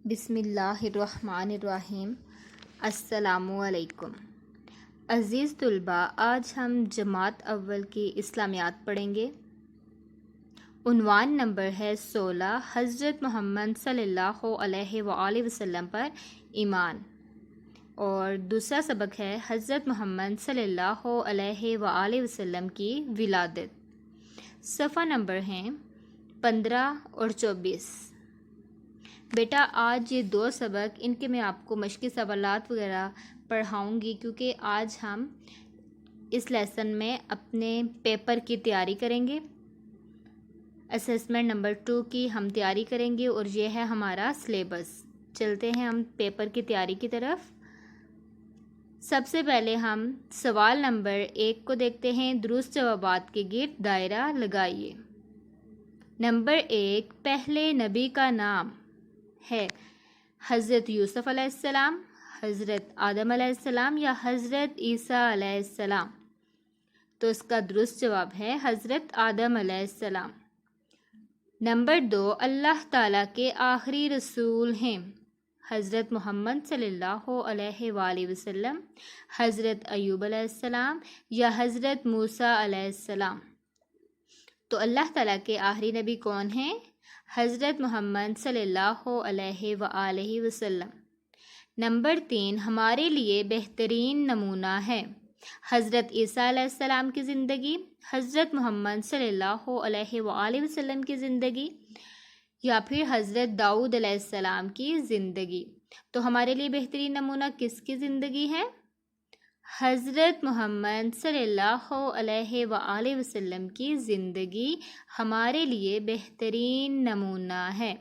بسم اللہ الرحمن الرحیم۔ السلام علیکم عزیز طلباء، آج ہم جماعت اول کی اسلامیات پڑھیں گے۔ عنوان نمبر ہے 16، حضرت محمد صلی اللہ علیہ وآلہ وسلم پر ایمان، اور دوسرا سبق ہے حضرت محمد صلی اللہ علیہ وآلہ وسلم کی ولادت۔ صفحہ نمبر ہیں 15 اور 24۔ بیٹا آج یہ دو سبق، ان کے میں آپ کو مشقی سوالات وغیرہ پڑھاؤں گی، کیونکہ آج ہم اس لیسن میں اپنے پیپر کی تیاری کریں گے، اسسمنٹ نمبر 2 کی ہم تیاری کریں گے، اور یہ ہے ہمارا سلیبس۔ چلتے ہیں ہم پیپر کی تیاری کی طرف۔ سب سے پہلے ہم سوال نمبر 1 کو دیکھتے ہیں۔ درست جوابات کے گرد دائرہ لگائیے۔ نمبر 1، پہلے نبی کا نام ہے حضرت یوسف علیہ السلام، حضرت آدم علیہ السلام یا حضرت عیسیٰ علیہ السلام؟ تو اس کا درست جواب ہے حضرت آدم علیہ السلام۔ نمبر 2، اللہ تعالیٰ کے آخری رسول ہیں حضرت محمد صلی اللہ علیہ وآلہ وسلم، حضرت ایوب علیہ السلام یا حضرت موسیٰ علیہ السلام؟ تو اللہ تعالیٰ کے آخری نبی کون ہیں؟ حضرت محمد صلی اللہ علیہ وآلہ وسلم۔ نمبر 3، ہمارے لیے بہترین نمونہ ہے حضرت عیسیٰ علیہ السلام کی زندگی، حضرت محمد صلی اللہ علیہ وآلہ وسلم کی زندگی، یا پھر حضرت داؤد علیہ السلام کی زندگی؟ تو ہمارے لیے بہترین نمونہ کس کی زندگی ہے؟ حضرت محمد صلی اللہ علیہ وآلہ وسلم کی زندگی ہمارے لیے بہترین نمونہ ہے۔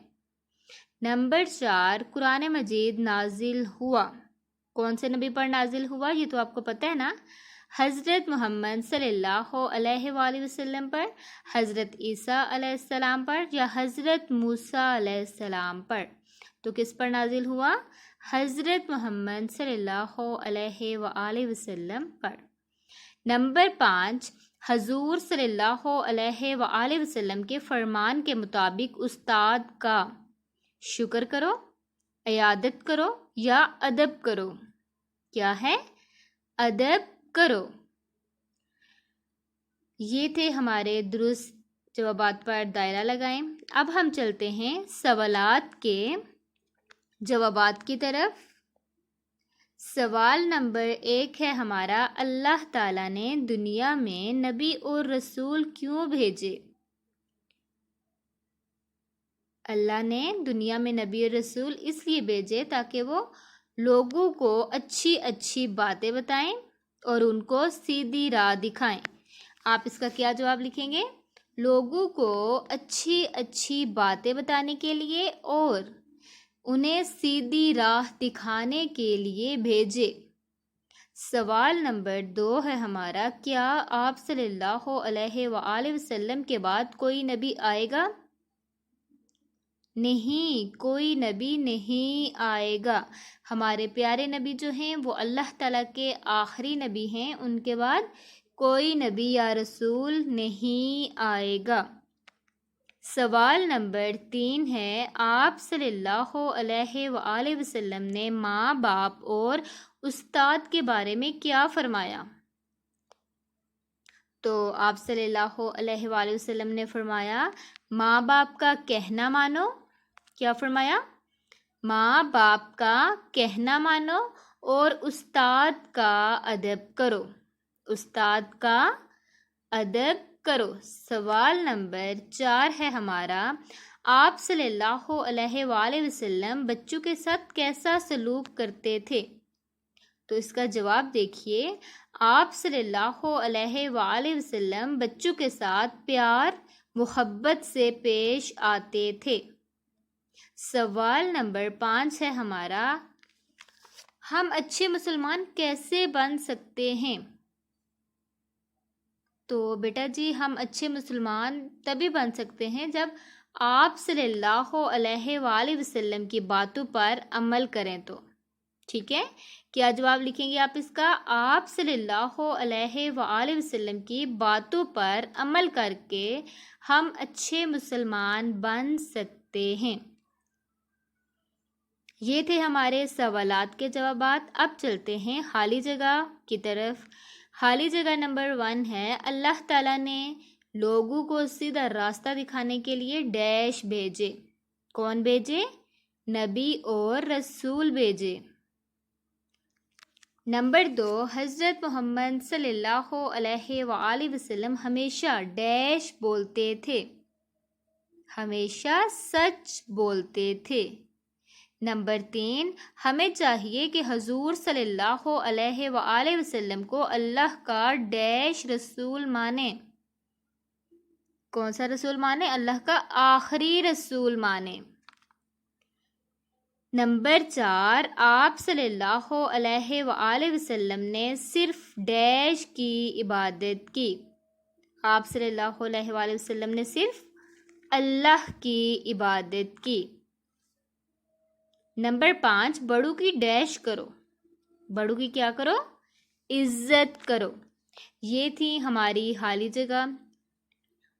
نمبر 4، قرآن مجید نازل ہوا کون سے نبی پر نازل ہوا؟ یہ تو آپ کو پتہ ہے نا، حضرت محمد صلی اللہ علیہ وآلہ وسلم پر، حضرت عیسیٰ علیہ السلام پر یا حضرت موسیٰ علیہ السلام پر؟ تو کس پر نازل ہوا؟ حضرت محمد صلی اللہ علیہ وآلہ وسلم پر۔ نمبر 5، حضور صلی اللہ علیہ وآلہ وسلم کے فرمان کے مطابق استاد کا شکر کرو، عیادت کرو یا ادب کرو؟ کیا ہے؟ ادب کرو۔ یہ تھے ہمارے درست جوابات پر دائرہ لگائیں۔ اب ہم چلتے ہیں سوالات کے جوابات کی طرف۔ سوال نمبر 1 ہے ہمارا، اللہ تعالیٰ نے دنیا میں نبی اور رسول کیوں بھیجے؟ اللہ نے دنیا میں نبی اور رسول اس لیے بھیجے تاکہ وہ لوگوں کو اچھی اچھی باتیں بتائیں اور ان کو سیدھی راہ دکھائیں۔ آپ اس کا کیا جواب لکھیں گے؟ لوگوں کو اچھی اچھی باتیں بتانے کے لیے اور انہیں سیدھی راہ دکھانے کے لیے بھیجے۔ سوال نمبر 2 ہے ہمارا، کیا آپ صلی اللہ علیہ وآلہ وسلم کے بعد کوئی نبی آئے گا؟ نہیں، کوئی نبی نہیں آئے گا۔ ہمارے پیارے نبی جو ہیں وہ اللہ تعالیٰ کے آخری نبی ہیں، ان کے بعد کوئی نبی یا رسول نہیں آئے گا۔ سوال نمبر 3 ہے، آپ صلی اللہ علیہ وآلہ وسلم نے ماں باپ اور استاد کے بارے میں کیا فرمایا؟ تو آپ صلی اللہ علیہ وآلہ وسلم نے فرمایا، ماں باپ کا کہنا مانو۔ کیا فرمایا؟ ماں باپ کا کہنا مانو اور استاد کا ادب کرو۔ استاد کا ادب کرو۔ سوال نمبر 4 ہے ہمارا، آپ صلی اللہ علیہ وآلہ وسلم بچوں کے ساتھ کیسا سلوک کرتے تھے؟ تو اس کا جواب دیکھیے، آپ صلی اللہ علیہ وآلہ وسلم بچوں کے ساتھ پیار محبت سے پیش آتے تھے۔ سوال نمبر 5 ہے ہمارا، ہم اچھے مسلمان کیسے بن سکتے ہیں؟ تو بیٹا جی، ہم اچھے مسلمان تبھی بن سکتے ہیں جب آپ صلی اللہ علیہ وآلہ وسلم کی باتوں پر عمل کریں تو۔ ٹھیک ہے، کیا جواب لکھیں گے آپ اس کا؟ آپ صلی اللہ علیہ وآلہ وسلم کی باتوں پر عمل کر کے ہم اچھے مسلمان بن سکتے ہیں۔ یہ تھے ہمارے سوالات کے جوابات۔ اب چلتے ہیں خالی جگہ کی طرف۔ خالی جگہ نمبر 1 ہے، اللہ تعالیٰ نے لوگوں کو سیدھا راستہ دکھانے کے لیے ڈیش بھیجے۔ کون بھیجے؟ نبی اور رسول بھیجے۔ نمبر 2، حضرت محمد صلی اللہ علیہ وآلہ وسلم ہمیشہ ڈیش بولتے تھے، ہمیشہ سچ بولتے تھے۔ نمبر 3، ہمیں چاہیے کہ حضور صلی اللہ علیہ وآلہ وسلم کو اللہ کا ڈیش رسول مانے۔ کون سا رسول مانے؟ اللہ کا آخری رسول مانے۔ نمبر 4، آپ صلی اللہ علیہ وآلہ وسلم نے صرف ڈیش کی عبادت کی۔ آپ صلی اللہ علیہ وآلہ وسلم نے صرف اللہ کی عبادت کی۔ نمبر 5، بڑوں کی ڈیش کرو، بڑوں کی کیا کرو؟ عزت کرو۔ یہ تھی ہماری خالی جگہ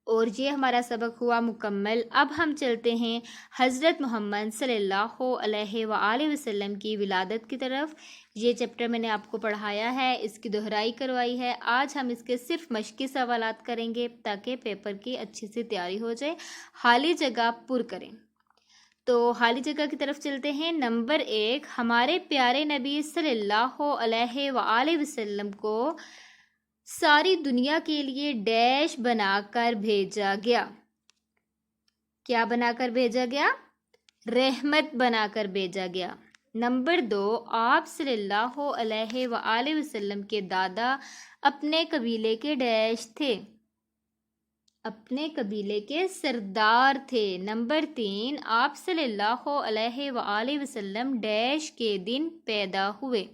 اور یہ ہمارا سبق ہوا مکمل۔ اب ہم چلتے ہیں حضرت محمد صلی اللہ علیہ وآلہ وسلم کی ولادت کی طرف۔ یہ چیپٹر میں نے آپ کو پڑھایا ہے، اس کی دہرائی کروائی ہے۔ آج ہم اس کے صرف مشقی سوالات کریں گے تاکہ پیپر کی اچھی سی تیاری ہو جائے۔ خالی جگہ پر کریں۔ تو خالی جگہ کی طرف چلتے ہیں۔ نمبر 1، ہمارے پیارے نبی صلی اللہ علیہ وآلہ وسلم کو ساری دنیا کے لیے ڈیش بنا کر بھیجا گیا۔ کیا بنا کر بھیجا گیا؟ رحمت بنا کر بھیجا گیا۔ نمبر 2، آپ صلی اللہ علیہ وآلہ وسلم کے دادا اپنے قبیلے کے ڈیش تھے، اپنے قبیلے کے سردار تھے۔ نمبر 3، آپ صلی اللہ علیہ وآلہ وسلم ڈیش کے دن پیدا ہوئے،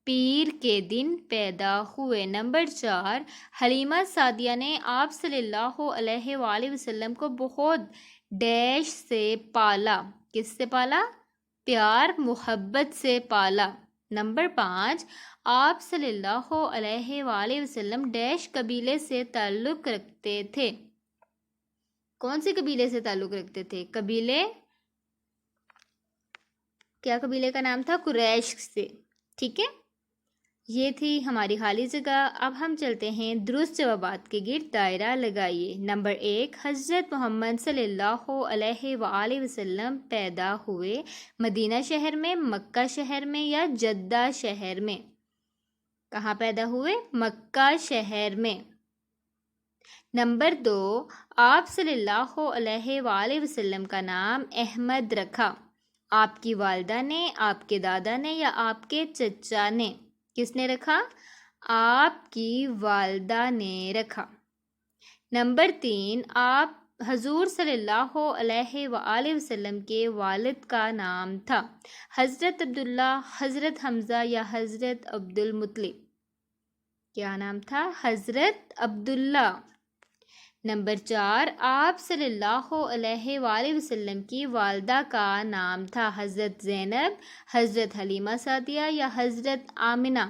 پیر کے دن پیدا ہوئے۔ نمبر 4، حلیمہ سعدیہ نے آپ صلی اللہ علیہ وآلہ وسلم کو بہت ڈیش سے پالا۔ کس سے پالا؟ پیار محبت سے پالا۔ نمبر 5، آپ صلی اللہ علیہ وآلہ وسلم ڈیش قبیلے سے تعلق رکھتے تھے۔ کون سے قبیلے سے تعلق رکھتے تھے؟ کیا قبیلے کا نام تھا؟ قریش سے۔ ٹھیک ہے، یہ تھی ہماری خالی جگہ۔ اب ہم چلتے ہیں درست جوابات کے گرد دائرہ لگائیے۔ نمبر 1، حضرت محمد صلی اللہ علیہ وآلہ وسلم پیدا ہوئے مدینہ شہر میں، مکہ شہر میں یا جدہ شہر میں؟ کہاں پیدا ہوئے؟ مکہ شہر میں۔ نمبر 2، آپ صلی اللہ علیہ وآلہ وسلم کا نام احمد رکھا۔ آپ کی والدہ نے، آپ کے دادا نے یا آپ کے چچا نے؟ کس نے رکھا؟ آپ کی والدہ نے رکھا۔ نمبر 3، آپ حضور صلی اللہ علیہ وآلہ وسلم کے والد کا نام تھا حضرت عبداللہ، حضرت حمزہ یا حضرت عبد المطلب؟ کیا نام تھا؟ حضرت عبداللہ۔ نمبر 4، آپ صلی اللہ علیہ وآلہ وسلم کی والدہ کا نام تھا حضرت زینب، حضرت حلیمہ سعدیہ یا حضرت آمنہ؟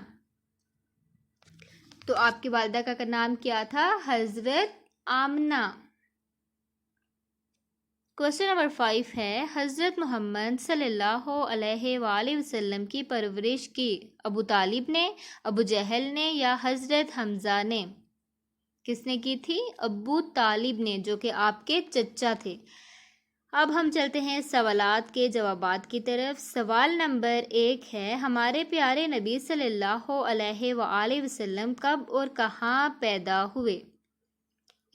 تو آپ کی والدہ کا نام کیا تھا؟ حضرت آمنہ۔ کوسچن نمبر 5 ہے، حضرت محمد صلی اللہ علیہ وآلہ وسلم کی پرورش کی ابو طالب نے، ابو جہل نے یا حضرت حمزہ نے؟ کس نے کی تھی؟ ابو طالب نے، جو کہ آپ کے چچا تھے۔ اب ہم چلتے ہیں سوالات کے جوابات کی طرف۔ سوال نمبر 1 ہے، ہمارے پیارے نبی صلی اللہ علیہ وآلہ وسلم کب اور کہاں پیدا ہوئے؟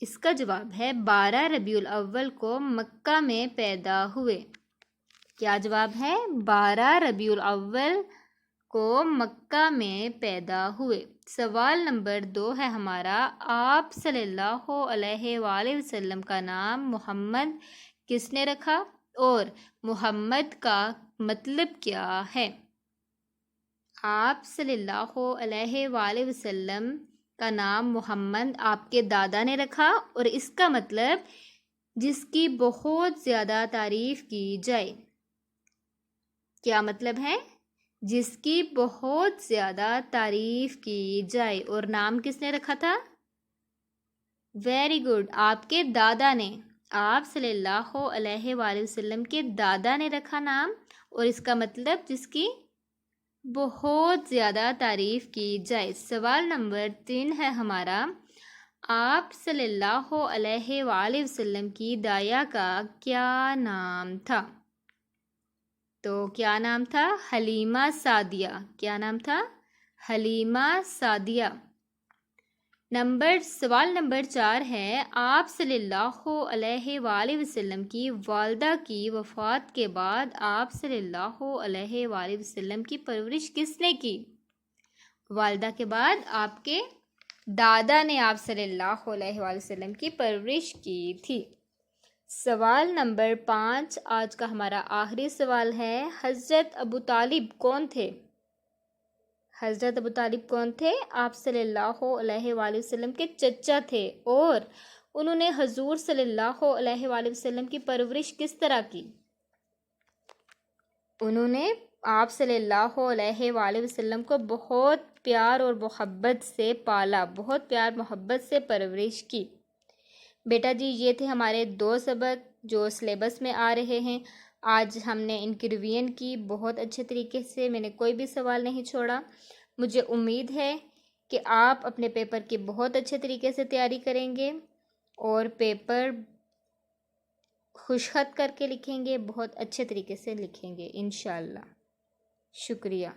اس کا جواب ہے 12 ربیع الاول کو مکہ میں پیدا ہوئے۔ کیا جواب ہے؟ 12 ربیع الاول کو مکہ میں پیدا ہوئے۔ سوال نمبر 2 ہے ہمارا، آپ صلی اللہ علیہ وآلہ وسلم کا نام محمد کس نے رکھا اور محمد کا مطلب کیا ہے؟ آپ صلی اللہ علیہ وآلہ وسلم کا نام محمد آپ کے دادا نے رکھا، اور اس کا مطلب جس کی بہت زیادہ تعریف کی جائے۔ کیا مطلب ہے؟ جس کی بہت زیادہ تعریف کی جائے۔ اور نام کس نے رکھا تھا؟ ویری گڈ، آپ کے دادا نے۔ آپ صلی اللہ علیہ وآلہ وسلم کے دادا نے رکھا نام، اور اس کا مطلب جس کی بہت زیادہ تعریف کی جائے۔ سوال نمبر 3 ہے ہمارا، آپ صلی اللہ علیہ وآلہ وسلم کی دایا کا کیا نام تھا؟ تو کیا نام تھا؟ حلیمہ سعدیہ۔ کیا نام تھا؟ حلیمہ سعدیہ۔ سوال نمبر 4 ہے، آپ صلی اللہ علیہ وآلہ وسلم کی والدہ کی وفات کے بعد آپ صلی اللہ علیہ وآلہ وسلم کی پرورش کس نے کی؟ والدہ کے بعد آپ کے دادا نے آپ صلی اللہ علیہ وآلہ وسلم کی پرورش کی تھی۔ سوال نمبر 5 آج کا ہمارا آخری سوال ہے، حضرت ابو طالب کون تھے؟ حضرت ابو طالب کون تھے؟ آپ صلی اللہ علیہ وآلہ وسلم کے چچا تھے، اور انہوں نے حضور صلی اللہ علیہ وآلہ وسلم کی پرورش کس طرح کی؟ انہوں نے آپ صلی اللہ علیہ وآلہ وسلم کو بہت پیار اور محبت سے پالا، بہت پیار محبت سے پرورش کی۔ بیٹا جی یہ تھے ہمارے 2 سبق جو سلیبس میں آ رہے ہیں۔ آج ہم نے ان کی ریویژن کی بہت اچھے طریقے سے، میں نے کوئی بھی سوال نہیں چھوڑا۔ مجھے امید ہے کہ آپ اپنے پیپر کی بہت اچھے طریقے سے تیاری کریں گے اور پیپر خوش خط کر کے لکھیں گے، بہت اچھے طریقے سے لکھیں گے انشاءاللہ۔ شکریہ۔